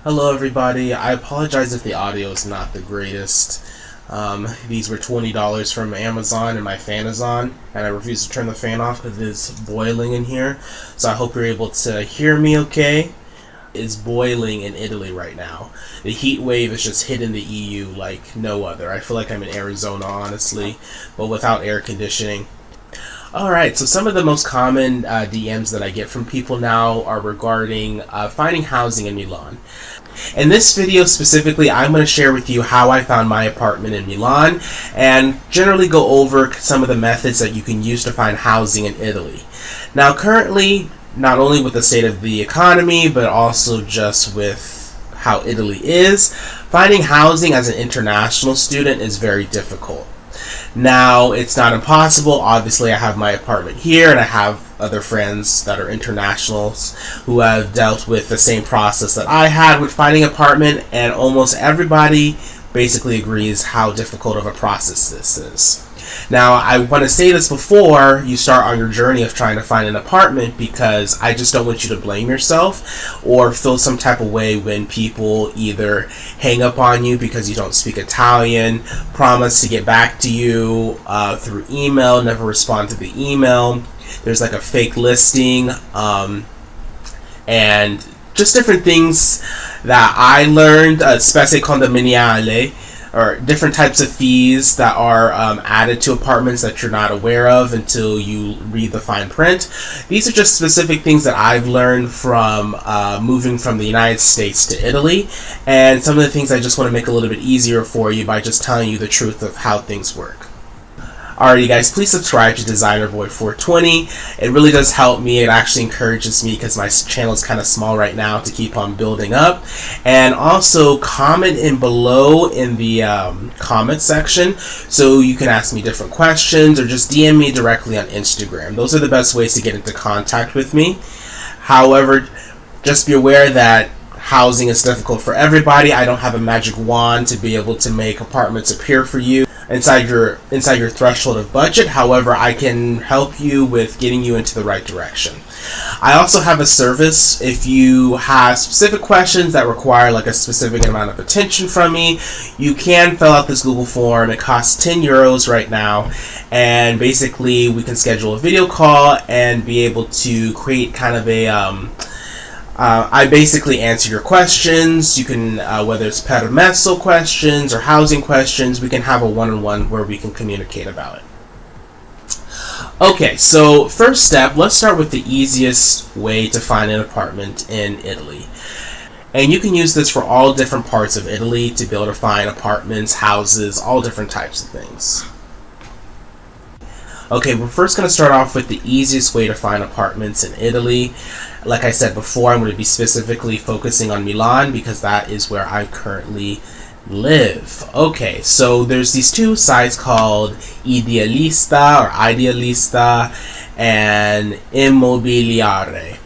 Hello everybody, I apologize if the audio is not the greatest. These were $20 from Amazon and my fan is on, and I refuse to turn the fan off because it is boiling in here. So I hope you're able to hear me okay. It's boiling in Italy right now. The heat wave is just hitting the EU like no other. I feel like I'm in Arizona, honestly, but without air conditioning. Alright, so some of the most common DMs that I get from people now are regarding finding housing in Milan. In this video specifically, I'm going to share with you how I found my apartment in Milan and generally go over some of the methods that you can use to find housing in Italy. Now currently, not only with the state of the economy, but also just with how Italy is, finding housing as an international student is very difficult. Now, it's not impossible. Obviously, I have my apartment here, and I have other friends that are internationals who have dealt with the same process that I had with finding an apartment, and almost everybody basically agrees how difficult of a process this is. Now, I want to say this before you start on your journey of trying to find an apartment, because I just don't want you to blame yourself or feel some type of way when people either hang up on you because you don't speak Italian, promise to get back to you through email, never respond to the email. There's like a fake listing, and just different things that I learned, specie condominiale, or different types of fees that are added to apartments that you're not aware of until you read the fine print. These are just specific things that I've learned from moving from the United States to Italy, and some of the things I just want to make a little bit easier for you by just telling you the truth of how things work. Alrighty guys, please subscribe to Designer Boy 420. It really does help me. It actually encourages me because my channel is kind of small right now to keep on building up. And also comment in below in the comment section so you can ask me different questions or just DM me directly on Instagram. Those are the best ways to get into contact with me. However, just be aware that housing is difficult for everybody. I don't have a magic wand to be able to make apartments appear for you inside your threshold of budget. However, I can help you with getting you into the right direction. I also have a service. If you have specific questions that require like a specific amount of attention from me, you can fill out this Google form. It costs €10 right now, and basically we can schedule a video call and be able to create kind of a I basically answer your questions. You can, whether it's permesso questions or housing questions, we can have a one-on-one where we can communicate about it. Okay, so first step, let's start with the easiest way to find an apartment in Italy. And you can use this for all different parts of Italy to be able to find apartments, houses, all different types of things. Okay, we're first going to start off with the easiest way to find apartments in Italy. Like I said before, I'm going to be specifically focusing on Milan because that is where I currently live. Okay, so there's these two sites called Idealista or Idealista and Immobiliare.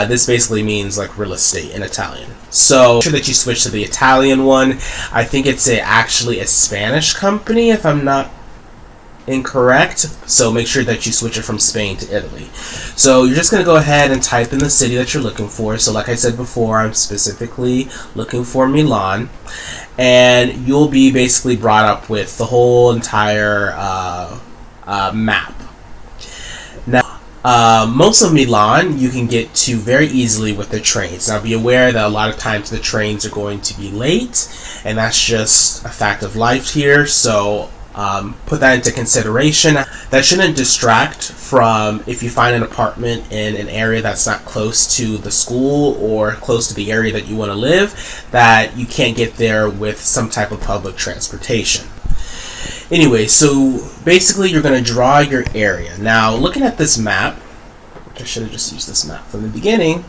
This basically means like real estate in Italian. So make sure that you switch to the Italian one. I think it's actually a Spanish company if I'm not incorrect, so make sure that you switch it from Spain to Italy. So you're just going to go ahead and type in the city that you're looking for. So like I said before, I'm specifically looking for Milan, and you'll be basically brought up with the whole entire map. Now, most of Milan you can get to very easily with the trains. Now be aware that a lot of times the trains are going to be late, and that's just a fact of life here, so put that into consideration. That shouldn't distract from if you find an apartment in an area that's not close to the school or close to the area that you want to live, that you can't get there with some type of public transportation. Anyway, so basically you're going to draw your area. Now looking at this map, which I should have just used this map from the beginning,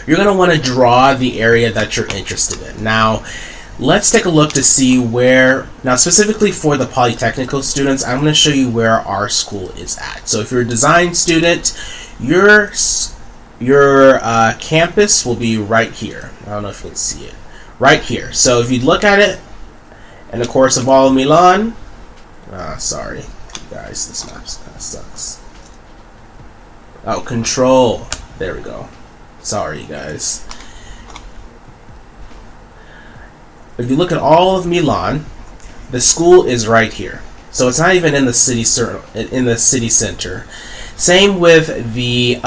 you're going to want to draw the area that you're interested in. Now let's take a look to see where, now specifically for the Politecnico students, I'm going to show you where our school is at. So if you're a design student, your campus will be right here. I don't know if you can see it. Right here. So if you look at it, in the course of all of Milan, sorry guys, this map kind of sucks. Oh, control. There we go. Sorry, guys. If you look at all of Milan, the school is right here. So it's not even in the city center. Same with the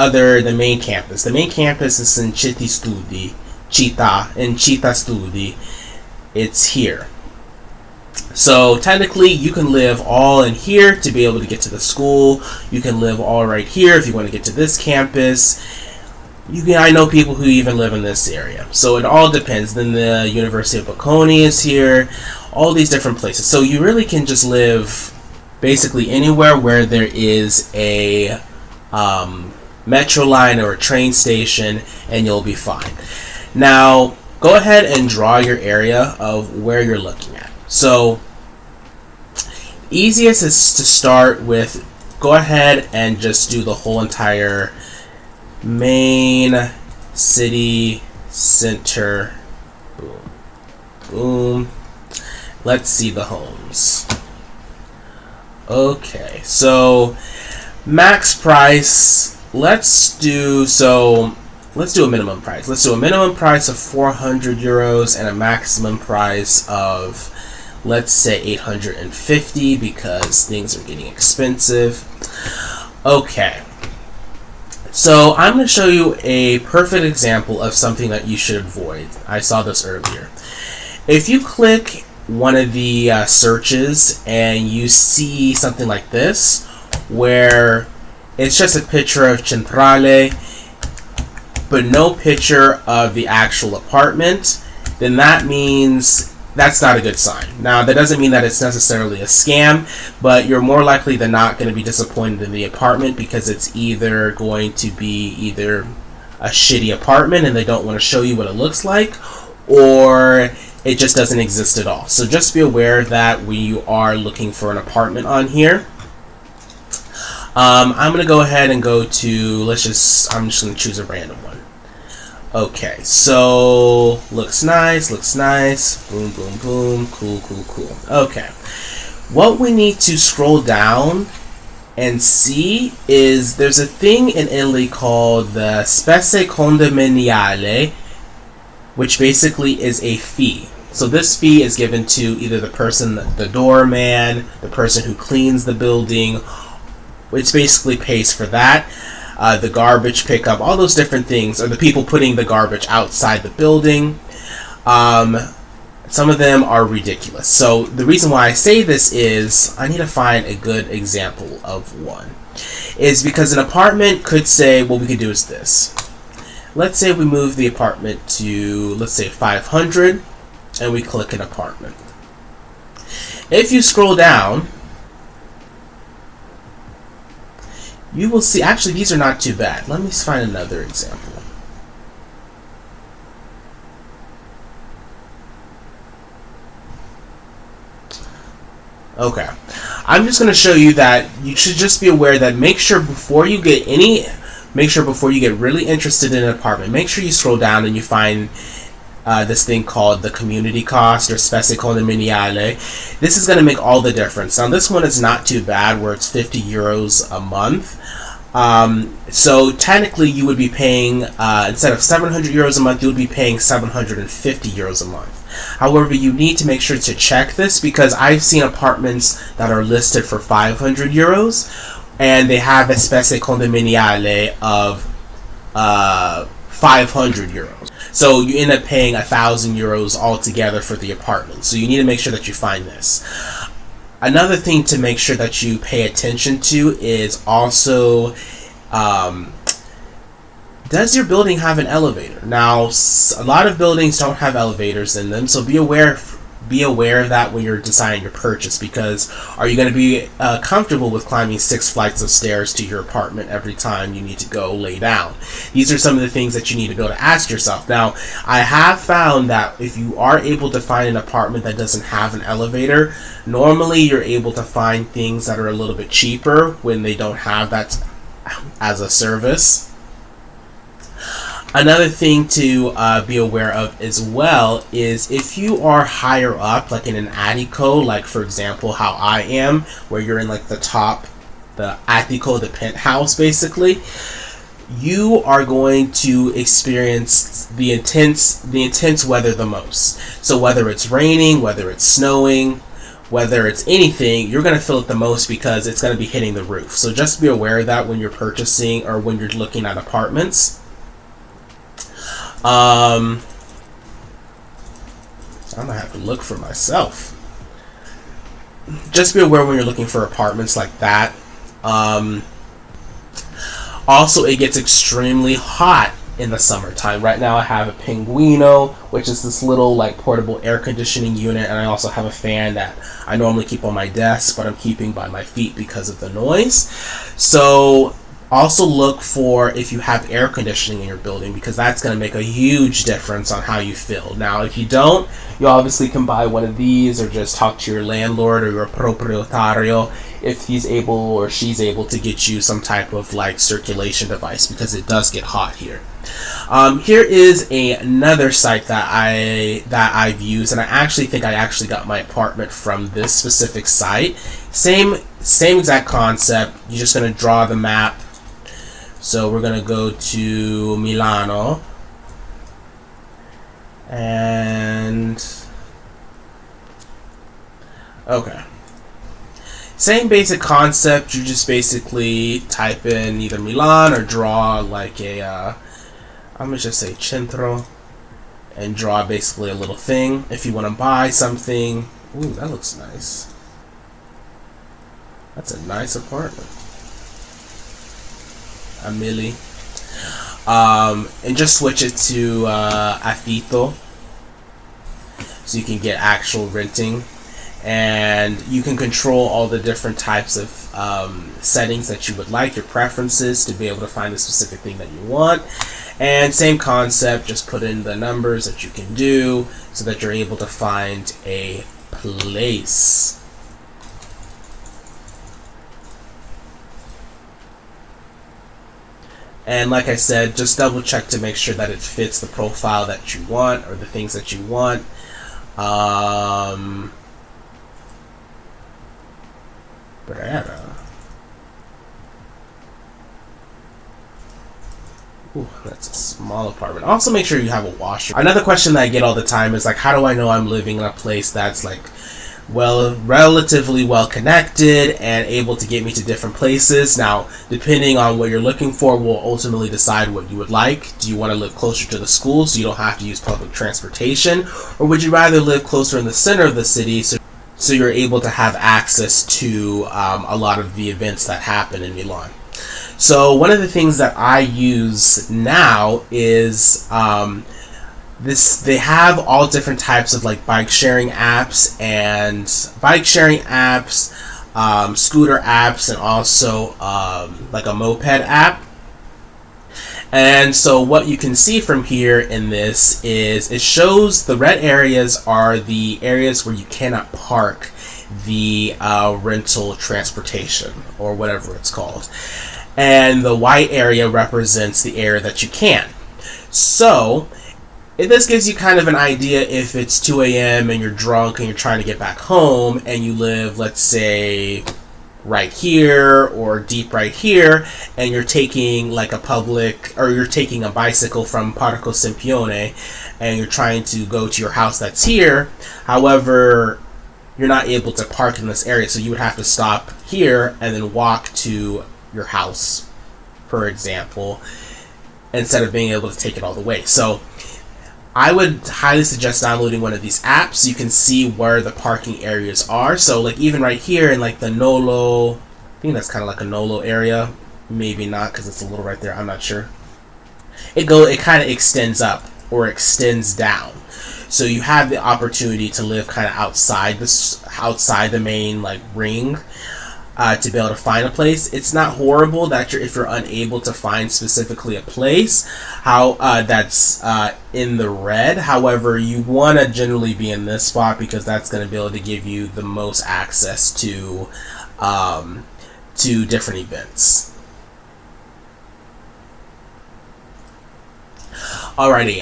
main campus. The main campus is in Città Studi. It's here. So technically, you can live all in here to be able to get to the school. You can live all right here if you want to get to this campus. I know people who even live in this area. So it all depends. Then the University of Bocconi is here. All these different places. So you really can just live basically anywhere where there is a metro line or a train station, and you'll be fine. Now, go ahead and draw your area of where you're looking at. So, easiest is to start with, go ahead and just do the whole entire main city center. Boom. Boom. Let's see the homes. Okay, so max price, let's do a minimum price. Let's do a minimum price of 400 euros and a maximum price of, let's say, 850, because things are getting expensive. Okay. So I'm going to show you a perfect example of something that you should avoid. I saw this earlier. If you click one of the searches and you see something like this, where it's just a picture of Centrale, but no picture of the actual apartment, then that means that's not a good sign. Now, that doesn't mean that it's necessarily a scam, but you're more likely than not going to be disappointed in the apartment, because it's either going to be either a shitty apartment and they don't want to show you what it looks like, or it just doesn't exist at all. So just be aware that when you are looking for an apartment on here, I'm going to go ahead and go to, I'm just going to choose a random one. Okay, so looks nice, boom, boom, boom, cool, cool, cool. Okay, what we need to scroll down and see is there's a thing in Italy called the spese condominiali, which basically is a fee. So this fee is given to either the person, the doorman, the person who cleans the building, which basically pays for that. The garbage pickup, all those different things, or the people putting the garbage outside the building. Some of them are ridiculous. So the reason why I say this is I need to find a good example of one. Is because an apartment could say, what we could do is this. Let's say we move the apartment to, let's say 500, and we click an apartment. If you scroll down, you will see, actually these are not too bad. Let me find another example. Okay, I'm just going to show you that you should just be aware that make sure before you get really interested in an apartment, make sure you scroll down and you find this thing called the community cost, or spese condominiale. This is going to make all the difference. Now this one is not too bad, where it's 50 euros a month. So technically you would be paying, instead of 700 euros a month, you would be paying 750 euros a month. However, you need to make sure to check this, because I've seen apartments that are listed for 500 euros and they have a spese condominiale of 500 euros. So you end up paying 1,000 euros altogether for the apartment. So you need to make sure that you find this. Another thing to make sure that you pay attention to is also, does your building have an elevator? Now, a lot of buildings don't have elevators in them, so be aware of that when you're deciding your purchase, because are you going to be comfortable with climbing 6 flights of stairs to your apartment every time you need to go lay down? These are some of the things that you need to go to ask yourself. Now, I have found that if you are able to find an apartment that doesn't have an elevator, normally you're able to find things that are a little bit cheaper when they don't have that as a service. Another thing to be aware of as well is if you are higher up, like in an attico, like for example how I am, where you're in like the top, the attico, the penthouse basically, you are going to experience the intense weather the most. So whether it's raining, whether it's snowing, whether it's anything, you're going to feel it the most because it's going to be hitting the roof. So just be aware of that when you're purchasing or when you're looking at apartments. I'm going to have to look for myself. Just be aware when you're looking for apartments like that. Also, it gets extremely hot in the summertime. Right now I have a Pinguino, which is this little like portable air conditioning unit, and I also have a fan that I normally keep on my desk, but I'm keeping by my feet because of the noise. So also look for if you have air conditioning in your building, because that's going to make a huge difference on how you feel. Now, if you don't, you obviously can buy one of these or just talk to your landlord or your proprietario if he's able or she's able to get you some type of like circulation device, because it does get hot here. Here is another site that I've used, and I actually think I actually got my apartment from this specific site. Same exact concept. You're just gonna draw the map. So we're gonna go to Milano, and okay. Same basic concept. You just basically type in either Milan or draw like a I'm gonna just say centro and draw basically a little thing. If you want to buy something, ooh, that looks nice. That's a nice apartment. A milli. And just switch it to affitto, so you can get actual renting, and you can control all the different types of settings that you would like, your preferences, to be able to find the specific thing that you want. And same concept, just put in the numbers that you can do so that you're able to find a place. And like I said, just double check to make sure that it fits the profile that you want or the things that you want. Ooh, that's a small apartment. Also, make sure you have a washer. Another question that I get all the time is like, how do I know I'm living in a place that's like relatively well connected and able to get me to different places? Now, depending on what you're looking for will ultimately decide what you would like. Do you want to live closer to the school so you don't have to use public transportation, or would you rather live closer in the center of the city so you're able to have access to a lot of the events that happen in Milan? So one of the things that I use now is they have all different types of like bike sharing apps, scooter apps, and also like a moped app. And so what you can see from here in this is it shows the red areas are the areas where you cannot park the rental transportation or whatever it's called. And the white area represents the area that you can. So this gives you kind of an idea if it's 2 a.m. and you're drunk and you're trying to get back home and you live, let's say, right here or deep right here, and you're taking like you're taking a bicycle from Parco Sempione and you're trying to go to your house that's here. However, you're not able to park in this area, so you would have to stop here and then walk to your house, for example, instead of being able to take it all the way. So I would highly suggest downloading one of these apps so you can see where the parking areas are. So like even right here in like the Nolo, I think that's kind of like a Nolo area, maybe not because it's a little right there, I'm not sure. It kind of extends up or extends down. So you have the opportunity to live kind of outside the main like ring. To be able to find a place. It's not horrible that if you're unable to find specifically a place that's in the red. However, you want to generally be in this spot because that's going to be able to give you the most access to different events. Alrighty.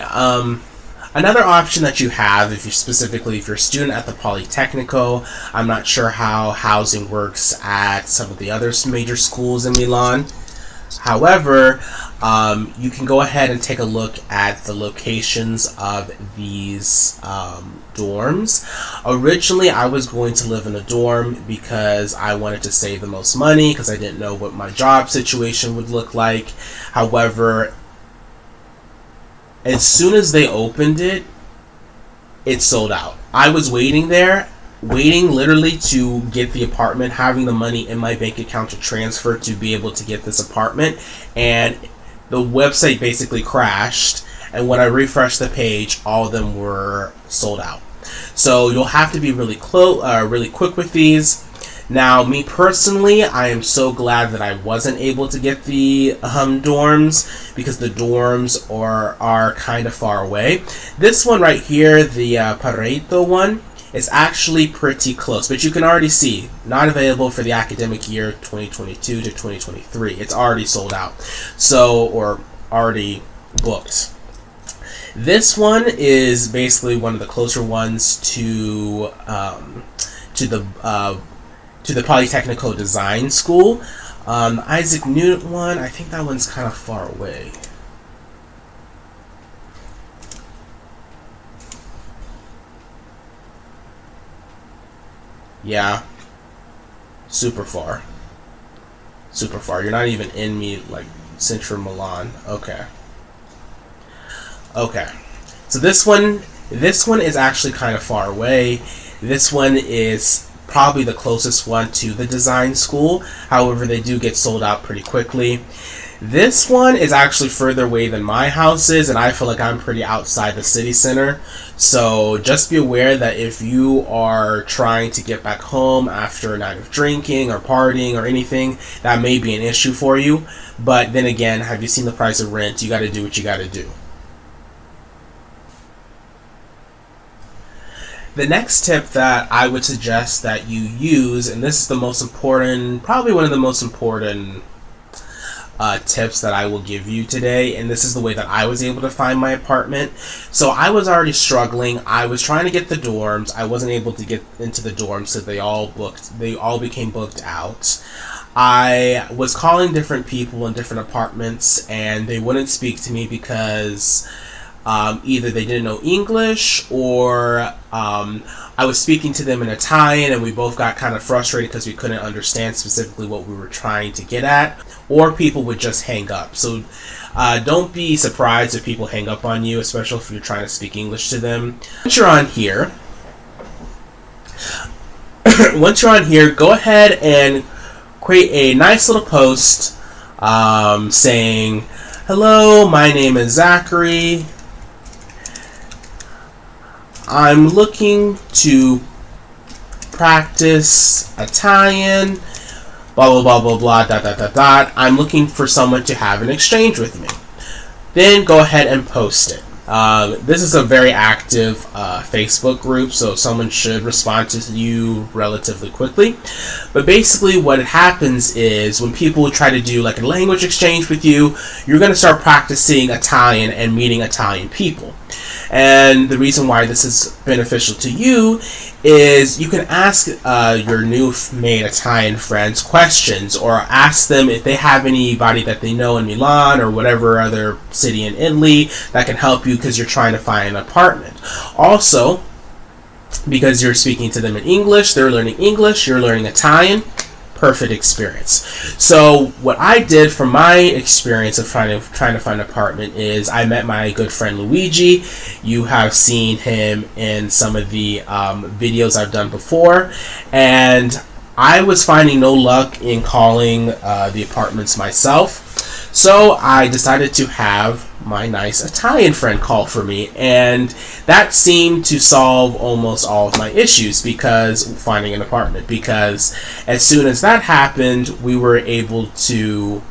Another option that you have, if you're a student at the Politecnico, I'm not sure how housing works at some of the other major schools in Milan. However, you can go ahead and take a look at the locations of these dorms. Originally, I was going to live in a dorm because I wanted to save the most money because I didn't know what my job situation would look like. However, as soon as they opened it, it sold out. I was waiting literally to get the apartment, having the money in my bank account to transfer to be able to get this apartment, and the website basically crashed, and when I refreshed the page, all of them were sold out. So you'll have to be really quick with these. Now, me personally, I am so glad that I wasn't able to get the dorms, because the dorms are kind of far away. This one right here, the Pareto one, is actually pretty close, but you can already see, not available for the academic year 2022 to 2023. It's already sold out, or already booked. This one is basically one of the closer ones to the Politecnico Design School. Isaac Newton one, I think that one's kind of far away. Yeah, super far. Super far. You're not even in central Milan. Okay. So this one is actually kind of far away. This one is probably the closest one to the design school. However, they do get sold out pretty quickly. This one is actually further away than my house is, and I feel like I'm pretty outside the city center. So just be aware that if you are trying to get back home after a night of drinking or partying or anything, that may be an issue for you. But then again, have you seen the price of rent? You got to do what you got to do. The next tip that I would suggest that you use, and this is the most important, probably one of the most important tips that I will give you today, and this is the way that I was able to find my apartment. So I was already struggling. I was trying to get the dorms. I wasn't able to get into the dorms, so they all became booked out. I was calling different people in different apartments, and they wouldn't speak to me because either they didn't know English, or I was speaking to them in Italian, and we both got kind of frustrated because we couldn't understand specifically what we were trying to get at, or people would just hang up. So don't be surprised if people hang up on you, especially if you're trying to speak English to them. Once you're on here, go ahead and create a nice little post saying, "Hello, my name is Zachary. I'm looking to practice Italian, blah, blah, blah, blah, blah, dot, dot, dot, dot. I'm looking for someone to have an exchange with me." Then go ahead and post it. This is a very active Facebook group, so someone should respond to you relatively quickly. But basically what happens is when people try to do like a language exchange with you, you're going to start practicing Italian and meeting Italian people. And the reason why this is beneficial to you is you can ask your new made Italian friends questions, or ask them if they have anybody that they know in Milan or whatever other city in Italy that can help you because you're trying to find an apartment. Also, because you're speaking to them in English, they're learning English, you're learning Italian. Perfect experience. So what I did from my experience of trying to find an apartment is I met my good friend Luigi. You have seen him in some of the videos I've done before, and I was finding no luck in calling the apartments myself. So I decided to have my nice Italian friend call for me, and that seemed to solve almost all of my issues because finding an apartment, because as soon as that happened, we were able to,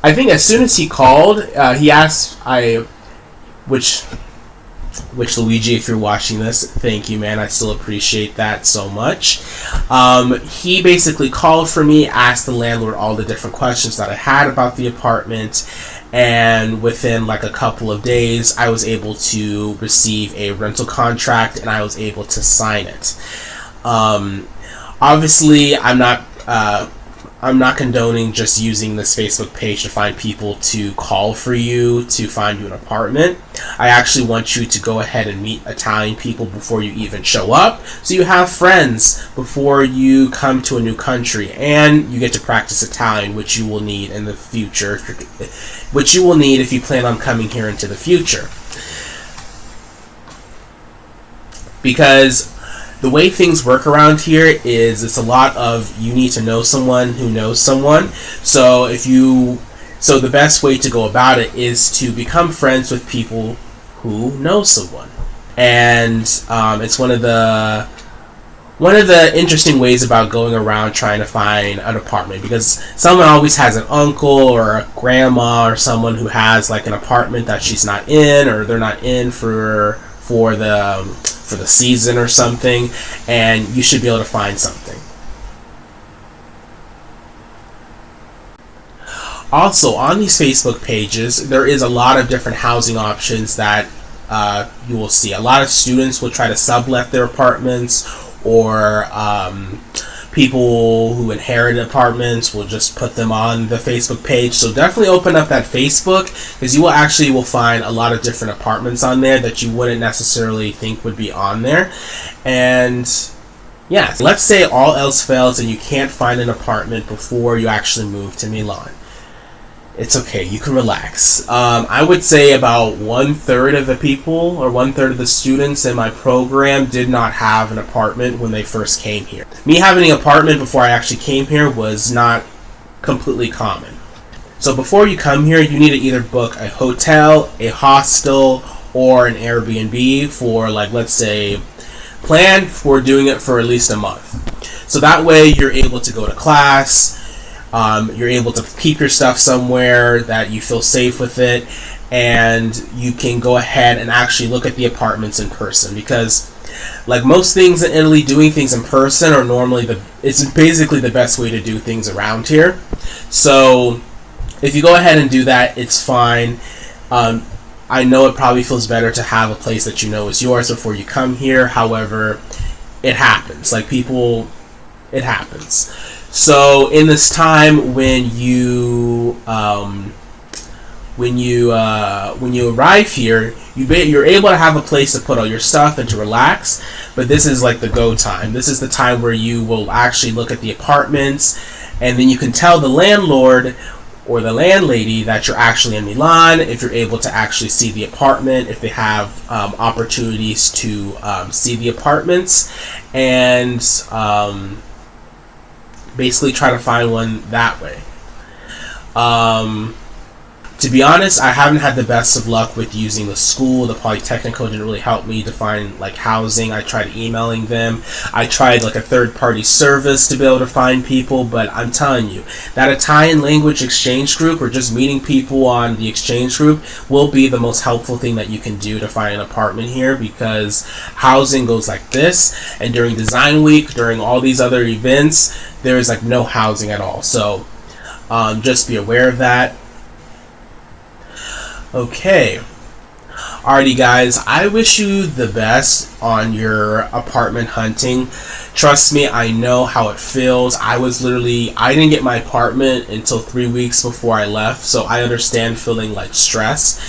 I think as soon as he called, he asked, which Luigi, if you're watching this, thank you, man. I still appreciate that so much. He basically called for me, asked the landlord all the different questions that I had about the apartment, and within like a couple of days, I was able to receive a rental contract, and I was able to sign it. Obviously, I'm not I'm not condoning just using this Facebook page to find people to call for you to find you an apartment. I actually want you to go ahead and meet Italian people before you even show up, so you have friends before you come to a new country, and you get to practice Italian, which you will need in the future, which you will need if you plan on coming here into the future. Because the way things work around here is it's a lot of you need to know someone who knows someone. So the best way to go about it is to become friends with people who know someone. And it's one of the interesting ways about going around trying to find an apartment, because someone always has an uncle or a grandma or someone who has like an apartment that she's not in, or they're not in for the season or something, and you should be able to find something. Also, on these Facebook pages, there is a lot of different housing options that you will see. A lot of students will try to sublet their apartments, or people who inherit apartments will just put them on the Facebook page. So definitely open up that Facebook, because you will find a lot of different apartments on there that you wouldn't necessarily think would be on there. And yeah, let's say all else fails and you can't find an apartment before you actually move to Milan. It's okay, you can relax. I would say about 1/3 of the people, or 1/3 of the students in my program did not have an apartment when they first came here. Me having an apartment before I actually came here was not completely common. So before you come here, you need to either book a hotel, a hostel, or an Airbnb for, like, let's say, plan for doing it for at least a month. So that way you're able to go to class, you're able to keep your stuff somewhere that you feel safe with it, and you can go ahead and actually look at the apartments in person. Because, like most things in Italy, doing things in person are normally it's basically the best way to do things around here. So if you go ahead and do that, it's fine. I know it probably feels better to have a place that you know is yours before you come here. However, it happens. It happens. So in this time when you arrive here, you're able to have a place to put all your stuff and to relax. But this is like the go time. This is the time where you will actually look at the apartments, and then you can tell the landlord or the landlady that you're actually in Milan, if you're able to actually see the apartment, if they have opportunities to see the apartments, and basically try to find one that way. To be honest, I haven't had the best of luck with using the school. The Politecnico didn't really help me to find like housing. I tried emailing them. I tried like a third-party service to be able to find people, but I'm telling you, that Italian language exchange group, or just meeting people on the exchange group, will be the most helpful thing that you can do to find an apartment here, because housing goes like this, and during design week, during all these other events, there is like no housing at all. So just be aware of that. Okay. Alrighty guys, I wish you the best on your apartment hunting. Trust me, I know how it feels. I didn't get my apartment until 3 weeks before I left, so I understand feeling like stress.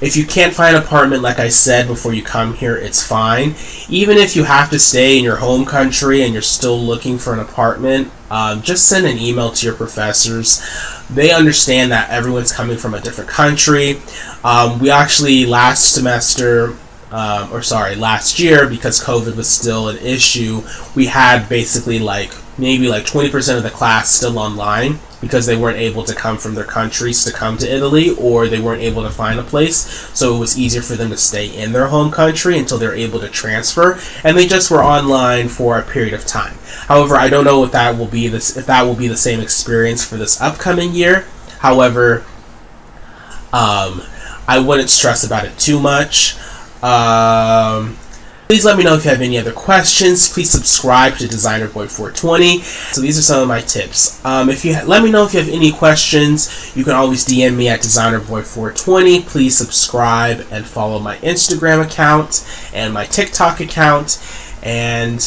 If you can't find an apartment, like I said, before you come here, it's fine. Even if you have to stay in your home country and you're still looking for an apartment, just send an email to your professors. They understand that everyone's coming from a different country. We actually last year, because COVID was still an issue, we had basically maybe 20% of the class still online, because they weren't able to come from their countries to come to Italy, or they weren't able to find a place, so it was easier for them to stay in their home country until they're able to transfer, and they just were online for a period of time. However, I don't know if that will be the same experience for this upcoming year. However, I wouldn't stress about it too much. Please let me know if you have any other questions. Please subscribe to Designer Boy 420. So these are some of my tips. Let me know if you have any questions. You can always DM me at Designer Boy 420. Please subscribe and follow my Instagram account and my TikTok account. And